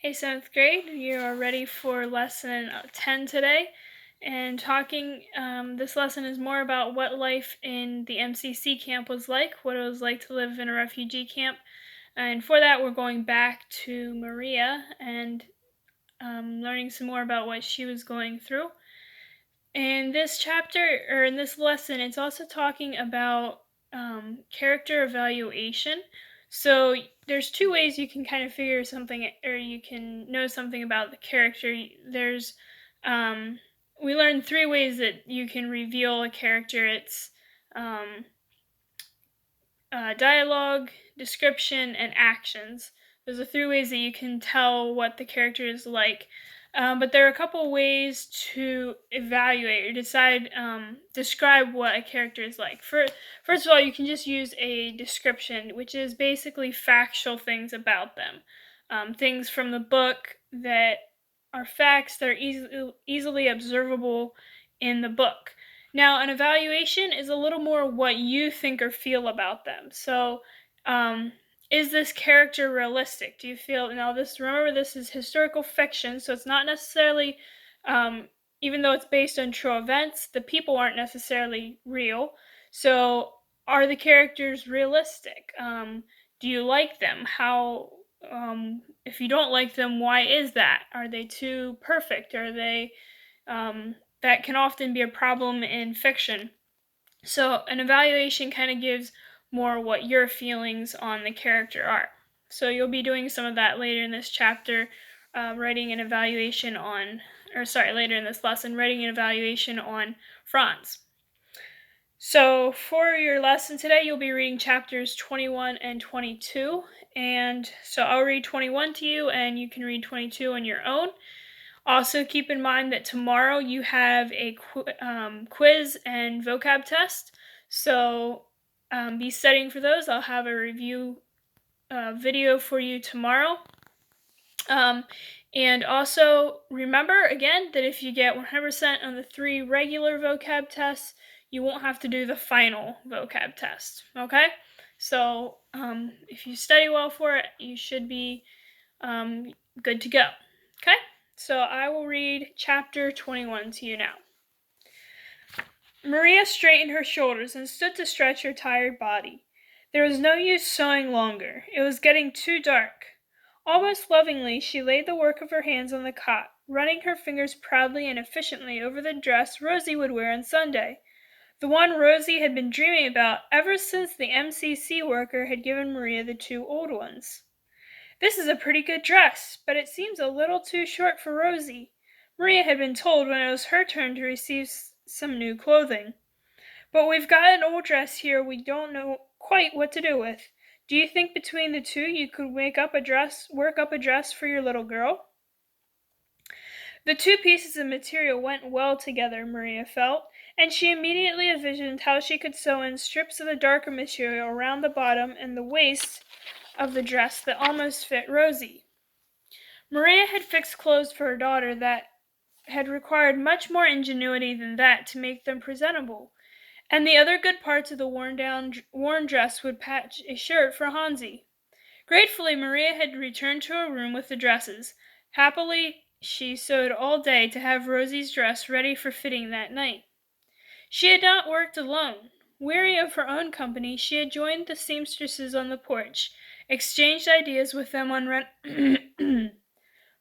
Hey, 7th grade, you are ready for lesson 10 today. And this lesson is more about what life in the MCC camp was like, what it was like to live in a refugee camp. And for that, we're going back to Maria and learning some more about what she was going through. In this chapter, or in this lesson, it's also talking about character evaluation. So there's two ways you can kind of figure something, or you can know something about the character. We learned three ways that you can reveal a character. It's dialogue, description, and actions. Those are three ways that you can tell what the character is like. But there are a couple ways to evaluate or describe what a character is like. First of all, you can just use a description, which is basically factual things about them. Things from the book that are facts that are easily observable in the book. Now, an evaluation is a little more what you think or feel about them. So, is this character realistic? Do you feel remember this is historical fiction, so it's not necessarily even though it's based on true events, the people aren't necessarily real. So, are the characters realistic? Do you like them? If you don't like them, why is that? Are they too perfect? Are they that can often be a problem in fiction. So an evaluation kind of gives more what your feelings on the character are. So you'll be doing some of that later in this chapter, later in this lesson, writing an evaluation on Franz. So for your lesson today, you'll be reading chapters 21 and 22. And so I'll read 21 to you, and you can read 22 on your own. Also, keep in mind that tomorrow you have a quiz and vocab test, so be studying for those. I'll have a review video for you tomorrow. And also, remember, again, that if you get 100% on the 3 regular vocab tests, you won't have to do the final vocab test, okay? So, if you study well for it, you should be good to go, okay? So I will read chapter 21 to you now. Maria straightened her shoulders and stood to stretch her tired body. There was no use sewing longer. It was getting too dark. Almost lovingly, she laid the work of her hands on the cot, running her fingers proudly and efficiently over the dress Rosie would wear on Sunday. The one Rosie had been dreaming about ever since the MCC worker had given Maria the 2 old ones. "This is a pretty good dress, but it seems a little too short for Rosie," Maria had been told when it was her turn to receive some new clothing. "But we've got an old dress here we don't know quite what to do with. Do you think between the 2 you could work up a dress for your little girl?" The 2 pieces of material went well together, Maria felt, and she immediately envisioned how she could sew in strips of the darker material around the bottom and the waist of the dress that almost fit Rosie. Maria had fixed clothes for her daughter that had required much more ingenuity than that to make them presentable, and the other good parts of the worn dress would patch a shirt for Hansi. Gratefully, Maria had returned to her room with the dresses. Happily, she sewed all day to have Rosie's dress ready for fitting that night. She had not worked alone. Weary of her own company, she had joined the seamstresses on the porch, exchanged ideas with them on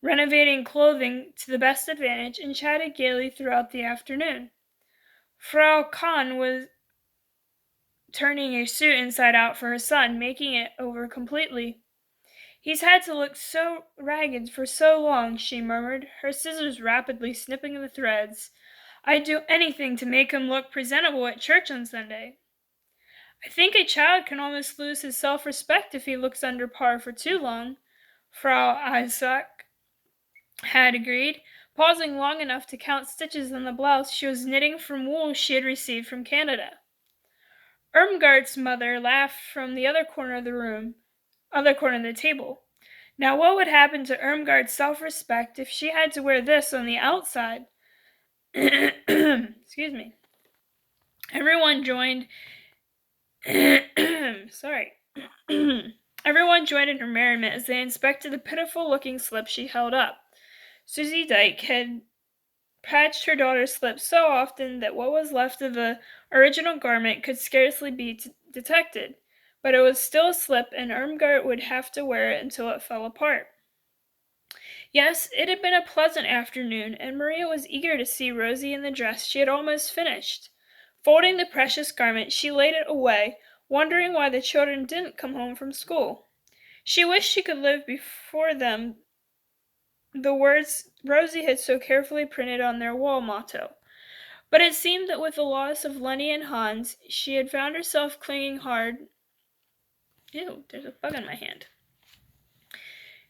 renovating clothing to the best advantage, and chatted gaily throughout the afternoon. Frau Kahn was turning a suit inside out for her son, making it over completely. "He's had to look so ragged for so long," she murmured, her scissors rapidly snipping the threads. "I'd do anything to make him look presentable at church on Sunday." "I think a child can almost lose his self-respect if he looks under par for too long," Frau Isaac had agreed, pausing long enough to count stitches on the blouse she was knitting from wool she had received from Canada. Irmgard's mother laughed from the other corner of the table. Now what would happen to Irmgard's self-respect if she had to wear this on the outside? Excuse me. Everyone joined. Sorry. Everyone joined in her merriment as they inspected the pitiful-looking slip she held up. Susie Dyke had patched her daughter's slip so often that what was left of the original garment could scarcely be detected, but it was still a slip, and Irmgard would have to wear it until it fell apart. Yes, it had been a pleasant afternoon, and Maria was eager to see Rosie in the dress she had almost finished. Folding the precious garment, she laid it away, wondering why the children didn't come home from school. She wished she could live before them the words Rosie had so carefully printed on their wall motto. But it seemed that with the loss of Lenny and Hans, she had found herself clinging hard. Ew, there's a bug in my hand.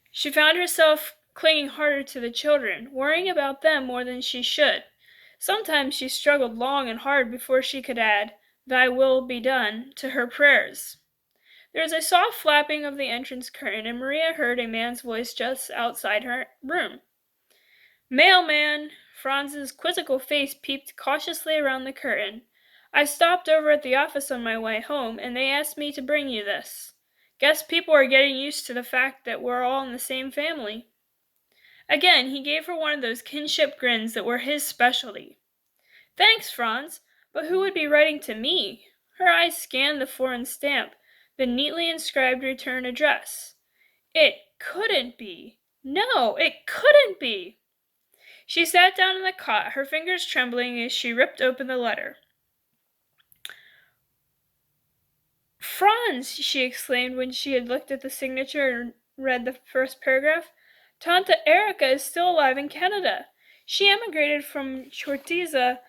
She found herself clinging harder to the children, worrying about them more than she should. Sometimes she struggled long and hard before she could add, "Thy will be done," to her prayers. There was a soft flapping of the entrance curtain, and Maria heard a man's voice just outside her room. "Mailman!" Franz's quizzical face peeped cautiously around the curtain. "I stopped over at the office on my way home, and they asked me to bring you this. Guess people are getting used to the fact that we're all in the same family." Again, he gave her one of those kinship grins that were his specialty. "Thanks, Franz, but who would be writing to me?" Her eyes scanned the foreign stamp, the neatly inscribed return address. It couldn't be. No, it couldn't be. She sat down on the cot, her fingers trembling as she ripped open the letter. "Franz!" she exclaimed when she had looked at the signature and read the first paragraph. "Tante Erika is still alive in Canada. She emigrated from Chortitza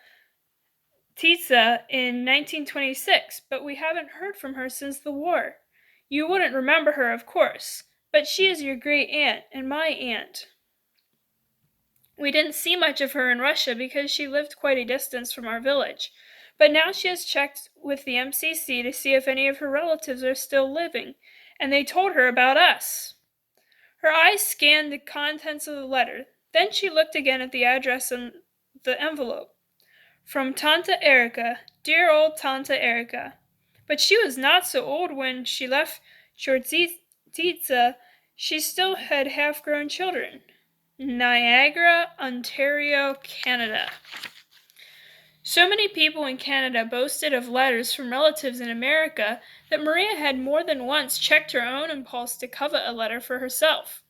in 1926, but we haven't heard from her since the war. You wouldn't remember her, of course, but she is your great aunt and my aunt. We didn't see much of her in Russia because she lived quite a distance from our village, but now she has checked with the MCC to see if any of her relatives are still living, and they told her about us." Her eyes scanned the contents of the letter. Then she looked again at the address on the envelope. "From Tante Erika, dear old Tante Erika." But she was not so old when she left Chortitza. She still had half-grown children. Niagara, Ontario, Canada. So many people in Canada boasted of letters from relatives in America that Maria had more than once checked her own impulse to covet a letter for herself.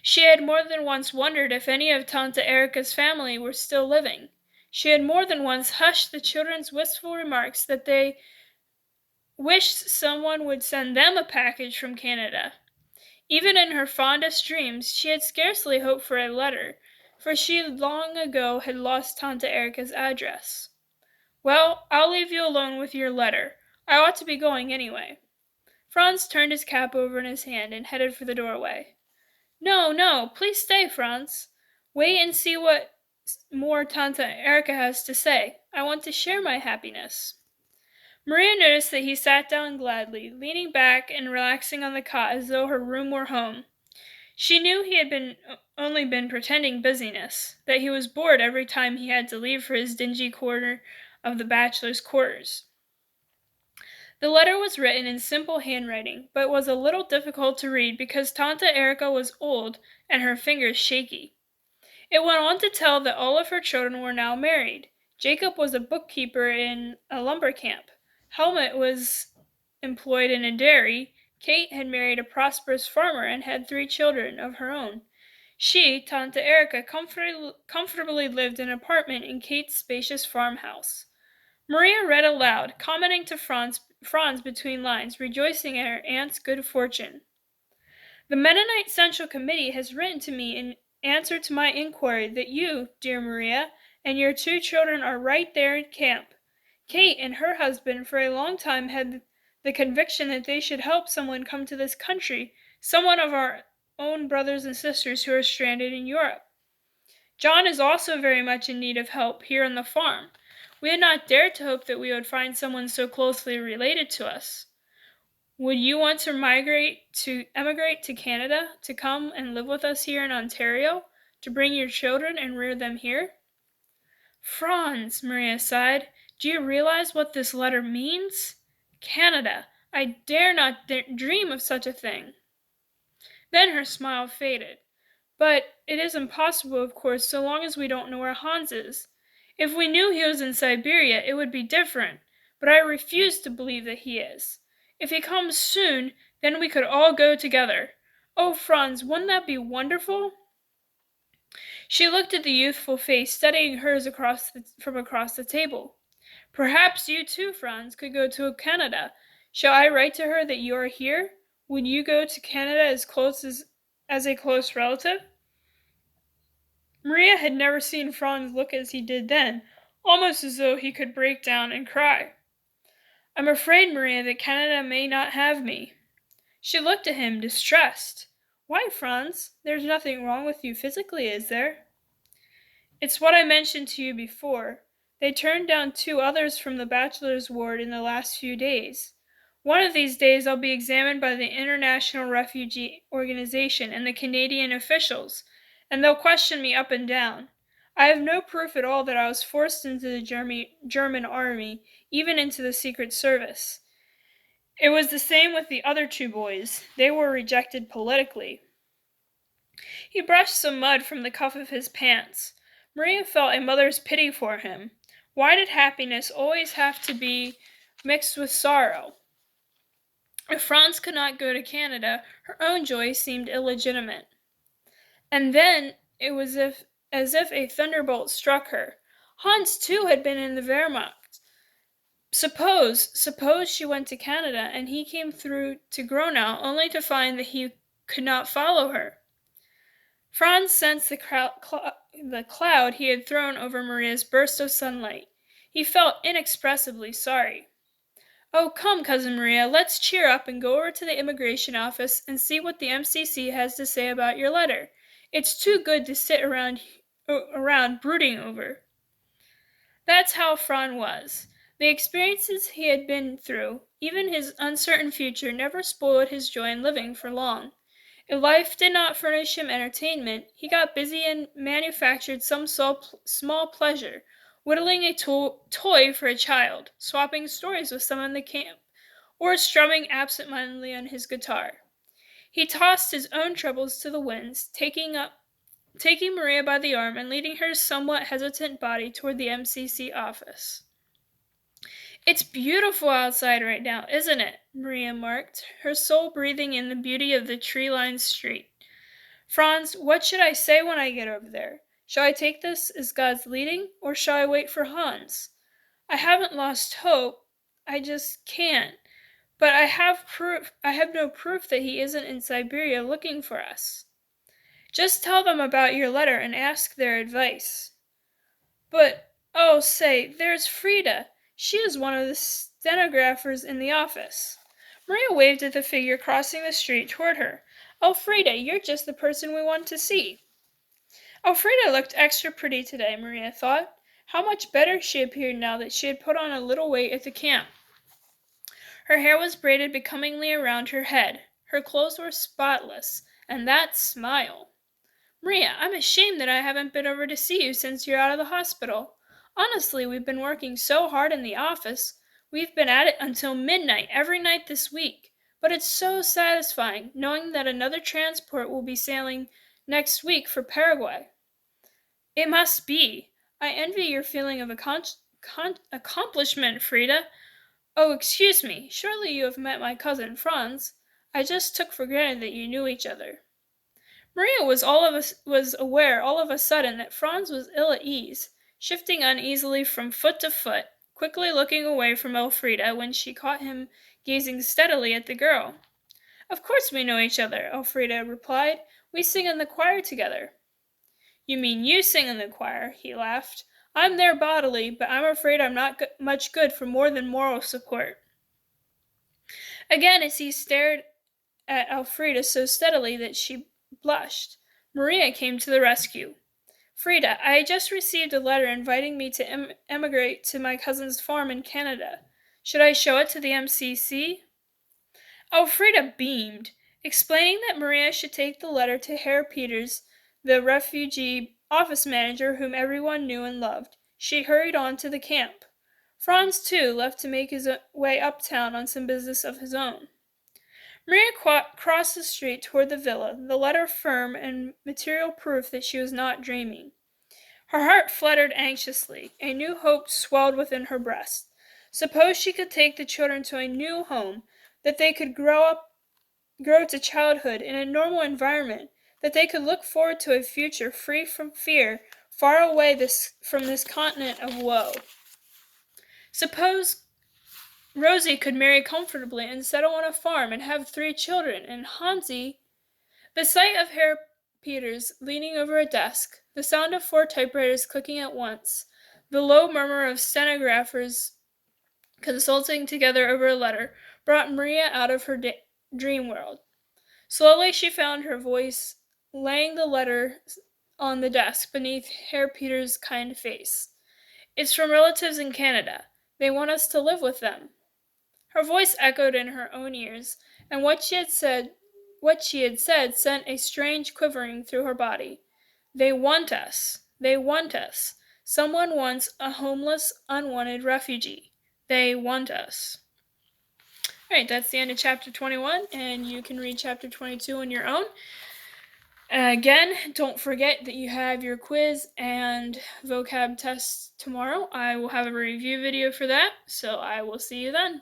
She had more than once wondered if any of Tante Erika's family were still living. She had more than once hushed the children's wistful remarks that they wished someone would send them a package from Canada. Even in her fondest dreams, she had scarcely hoped for a letter, for she long ago had lost Tante Erika's address. "Well, I'll leave you alone with your letter. I ought to be going anyway." Franz turned his cap over in his hand and headed for the doorway. "No, no, please stay, Franz. Wait and see what more Tante Erika has to say. I want to share my happiness." Maria noticed that he sat down gladly, leaning back and relaxing on the cot as though her room were home. She knew he had only been pretending busyness, that he was bored every time he had to leave for his dingy corner of the bachelor's quarters. The letter was written in simple handwriting, but was a little difficult to read because Tante Erika was old and her fingers shaky. It went on to tell that all of her children were now married. Jacob was a bookkeeper in a lumber camp. Helmut was employed in a dairy. Kate had married a prosperous farmer and had 3 children of her own. She, Tante Erika, comfortably lived in an apartment in Kate's spacious farmhouse. Maria read aloud, commenting to Franz between lines, rejoicing at her aunt's good fortune. "The Mennonite Central Committee has written to me in answer to my inquiry that you, dear Maria, and your 2 children are right there in camp. Kate and her husband for a long time had the conviction that they should help someone come to this country, someone of our own brothers and sisters who are stranded in Europe. John is also very much in need of help here on the farm. We had not dared to hope that we would find someone so closely related to us. Would you want to emigrate to Canada, to come and live with us here in Ontario, to bring your children and rear them here?" "Franz," Maria sighed, "do you realize what this letter means? Canada. I dare not dream of such a thing." Then her smile faded. "But it is impossible, of course, so long as we don't know where Hans is. If we knew he was in Siberia, it would be different, but I refuse to believe that he is. If he comes soon, then we could all go together. Oh, Franz, wouldn't that be wonderful?" She looked at the youthful face studying hers from across the table. "Perhaps you too, Franz, could go to Canada. Shall I write to her that you are here? Would you go to Canada as a close relative?" Maria had never seen Franz look as he did then, almost as though he could break down and cry. "I'm afraid, Maria, that Canada may not have me." She looked at him, distressed. "Why, Franz? There's nothing wrong with you physically, is there?" "It's what I mentioned to you before. They turned down 2 others from the bachelor's ward in the last few days. One of these days I'll be examined by the International Refugee Organization and the Canadian officials, and they'll question me up and down. I have no proof at all that I was forced into the German army, even into the Secret Service. It was the same with the other 2 boys. They were rejected politically." He brushed some mud from the cuff of his pants. Maria felt a mother's pity for him. Why did happiness always have to be mixed with sorrow? If Franz could not go to Canada, her own joy seemed illegitimate. And then it was as if a thunderbolt struck her. Hans, too, had been in the Wehrmacht. Suppose she went to Canada, and he came through to Gronau only to find that he could not follow her. Franz sensed the cloud he had thrown over Maria's burst of sunlight. He felt inexpressibly sorry. "Oh, come, Cousin Maria, let's cheer up and go over to the immigration office and see what the MCC has to say about your letter. It's too good to sit around brooding over." That's how Franz was. The experiences he had been through, even his uncertain future, never spoiled his joy in living for long. If life did not furnish him entertainment, he got busy and manufactured some small pleasure, whittling a toy for a child, swapping stories with someone in the camp, or strumming absent-mindedly on his guitar. He tossed his own troubles to the winds, taking Maria by the arm and leading her somewhat hesitant body toward the MCC office. "It's beautiful outside right now, isn't it?" Maria remarked, her soul breathing in the beauty of the tree-lined street. "Franz, what should I say when I get over there? Shall I take this as God's leading, or shall I wait for Hans? I haven't lost hope. I just can't. But I have no proof that he isn't in Siberia looking for us." "Just tell them about your letter and ask their advice." "But, oh, say, there's Frieda. She is one of the stenographers in the office." Maria waved at the figure crossing the street toward her. "Elfrida, you're just the person we want to see." Elfrida looked extra pretty today, Maria thought. How much better she appeared now that she had put on a little weight at the camp. Her hair was braided becomingly around her head. Her clothes were spotless. And that smile. "Maria, I'm ashamed that I haven't been over to see you since you're out of the hospital. Honestly, we've been working so hard in the office. We've been at it until midnight every night this week. But it's so satisfying, knowing that another transport will be sailing next week for Paraguay." "It must be. I envy your feeling of accomplishment, Frieda. Oh, excuse me. Surely you have met my cousin Franz. I just took for granted that you knew each other." Maria was aware all of a sudden that Franz was ill at ease, shifting uneasily from foot to foot, quickly looking away from Elfrida when she caught him gazing steadily at the girl. "Of course we know each other," Elfrida replied. "We sing in the choir together." "You mean you sing in the choir," he laughed. "I'm there bodily, but I'm afraid I'm not much good for more than moral support." Again, as he stared at Elfrida so steadily that she blushed, Maria came to the rescue. "Frieda, I just received a letter inviting me to emigrate to my cousin's farm in Canada. Should I show it to the MCC?" Elfrida beamed. Explaining that Maria should take the letter to Herr Peters, the refugee office manager whom everyone knew and loved, she hurried on to the camp. Franz, too, left to make his way uptown on some business of his own. Maria crossed the street toward the villa, the letter firm and material proof that she was not dreaming. Her heart fluttered anxiously. A new hope swelled within her breast. Suppose she could take the children to a new home, that they could grow to childhood in a normal environment, that they could look forward to a future free from fear, far away from this continent of woe. Suppose Rosie could marry comfortably and settle on a farm and have 3 children, and Hansi... The sight of Herr Peters leaning over a desk, the sound of 4 typewriters clicking at once, the low murmur of stenographers consulting together over a letter, brought Maria out of her dream world. Slowly she found her voice, laying the letter on the desk beneath Herr Peters' kind face. "It's from relatives in Canada. They want us to live with them." Her voice echoed in her own ears, and what she had said sent a strange quivering through her body. "They want us. They want us. Someone wants a homeless, unwanted refugee. They want us." Alright, that's the end of chapter 21, and you can read chapter 22 on your own. Again, don't forget that you have your quiz and vocab tests tomorrow. I will have a review video for that, so I will see you then.